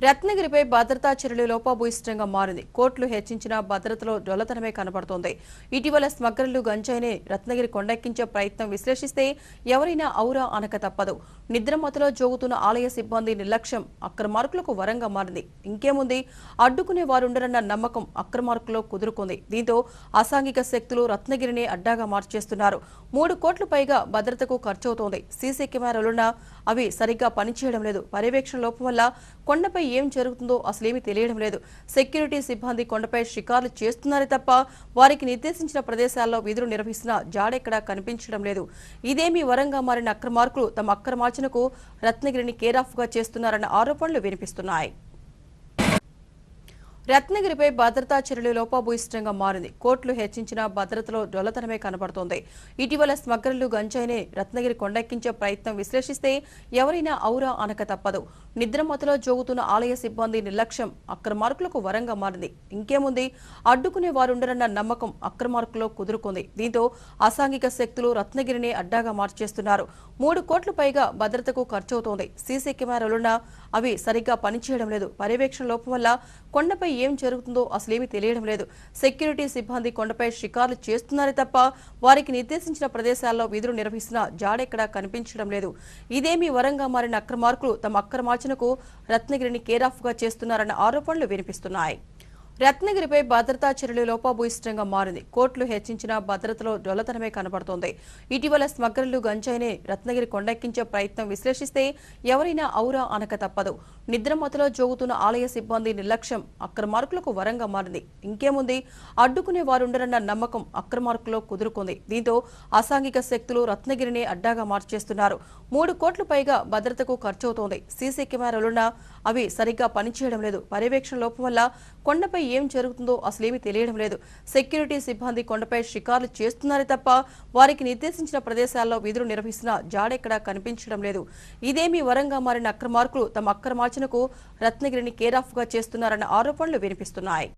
రత్నగిరిపై భద్రతా చర్యలు లోపభూయిష్టంగా మారింది. కోర్టులు హెచ్చించిన భద్రతలో డొల్లతనమే కనబడుతోంది. ఇటీవల స్మగ్లర్లు గంజాయిని రత్నగిరి కొండెక్కించే ప్రయత్నం విశ్లేషిస్తే ఎవరైనా ఔరా అనక తప్పదు. నిద్రమత్తులో జోగుతున్న ఆలయ సిబ్బంది నిర్లక్ష్యం అక్రమార్కులకు వరంగా మారింది. ఇంకేముంది, అడ్డుకునే వారుండరన్న నమ్మకం అక్రమార్కుల్లో కుదురుకుంది. దీంతో అసాంఘిక శక్తులు రత్నగిరిని అడ్డాగా మార్చేస్తున్నారు. 3 కోట్ల పైగా భద్రతకు ఖర్చవుతోంది. సీసీ కెమెరాలున్నా అవి సరిగ్గా పనిచేయడం లేదు. పర్యవేక్షణ లోపం వల్ల కొండపై ఏం జరుగుతుందో అసలేమీ తెలియడం లేదు. సెక్యూరిటీ సిబ్బంది కొండపై షికార్లు చేస్తున్నారే తప్ప వారికి నిర్దేశించిన ప్రదేశాల్లో విధులు నిర్వహిస్తున్న జాడెక్కడా కనిపించడం లేదు. ఇదేమీ వరంగా మారిన అక్రమార్కులు తమ అక్రమార్జనకు రత్నగిరిని కేరాఫ్గా చేస్తున్నారన్న ఆరోపణలు వినిపిస్తున్నాయి. రత్నగిరిపై భద్రతా చర్యలు లోపభూయిష్టంగా మారింది. కోర్టులు హెచ్చించిన భద్రతలో డొల్లతనమే కనబడుతోంది. ఇటీవల స్మగ్లర్లు గంజాయిని రత్నగిరి కొండెక్కించే ప్రయత్నం విశ్లేషిస్తే ఎవరైనా ఔరా అనక తప్పదు. నిద్రమత్తులో జోగుతున్న ఆలయ సిబ్బంది నిర్లక్ష్యం అక్రమార్కులకు వరంగా మారింది. ఇంకేముంది, అడ్డుకునే వారుండరన్న నమ్మకం అక్రమార్కుల్లో కుదురుకుంది. దీంతో అసాంఘిక శక్తులు రత్నగిరిని అడ్డాగా మార్చేస్తున్నారు. 3 కోట్ల పైగా భద్రతకు ఖర్చవుతోంది. సీసీ కెమెరాలున్నా అవి సరిగ్గా పనిచేయడం లేదు. పర్యవేక్షణ లోపం వల్ల కొండపై ఏం జరుగుతుందో అసలేమీ తెలియడం లేదు. సెక్యూరిటీ సిబ్బంది కొండపై షికార్లు చేస్తున్నారే తప్ప వారికి నిర్దేశించిన ప్రదేశాల్లో విధులు నిర్వహిస్తున్న జాడెక్కడా కనిపించడం లేదు. ఇదేమీ వరంగా మారిన అక్రమార్కులు తమ అక్రమార్జనకు రత్నగిరిని కేరాఫ్గా చేస్తున్నారన్న ఆరోపణలు వినిపిస్తున్నాయి. రత్నగిరిపై భద్రతా చర్యలు లోపభూయిష్టంగా మారింది. కోర్టులు హెచ్చించిన భద్రతలో డొల్లతనమే కనబడుతోంది. ఇటీవల స్మగ్లర్లు గంజాయిని రత్నగిరి కొండెక్కించే ప్రయత్నం విశ్లేషిస్తే ఎవరైనా ఔరా అనక తప్పదు. నిద్రమత్తులో జోగుతున్న ఆలయ సిబ్బంది నిర్లక్ష్యం అక్రమార్కులకు వరంగా మారింది. ఇంకేముంది, అడ్డుకునే వారుండరన్న నమ్మకం అక్రమార్కుల్లో కుదురుకుంది. దీంతో అసాంఘిక శక్తులు రత్నగిరిని అడ్డాగా మార్చేస్తున్నారు. 3 కోట్ల పైగా భద్రతకు ఖర్చవుతోంది. సీసీ కెమెరాలున్నా అవి సరిగ్గా పనిచేయడం లేదు. పర్యవేక్షణ లోపం వల్ల కొండపై ఏం జరుగుతుందో అసలేమీ తెలియడం లేదు. సెక్యూరిటీ సిబ్బంది కొండపై షికార్లు చేస్తున్నారే తప్ప వారికి నిర్దేశించిన ప్రదేశాల్లో విధులు నిర్వహిస్తున్న జాడెక్కడా కనిపించడం లేదు. ఇదేమీ వరంగా మారిన అక్రమార్కులు తమ అక్రమార్జనకు రత్నగిరిని కేరాఫ్గా చేస్తున్నారన్న ఆరోపణలు వినిపిస్తున్నాయి.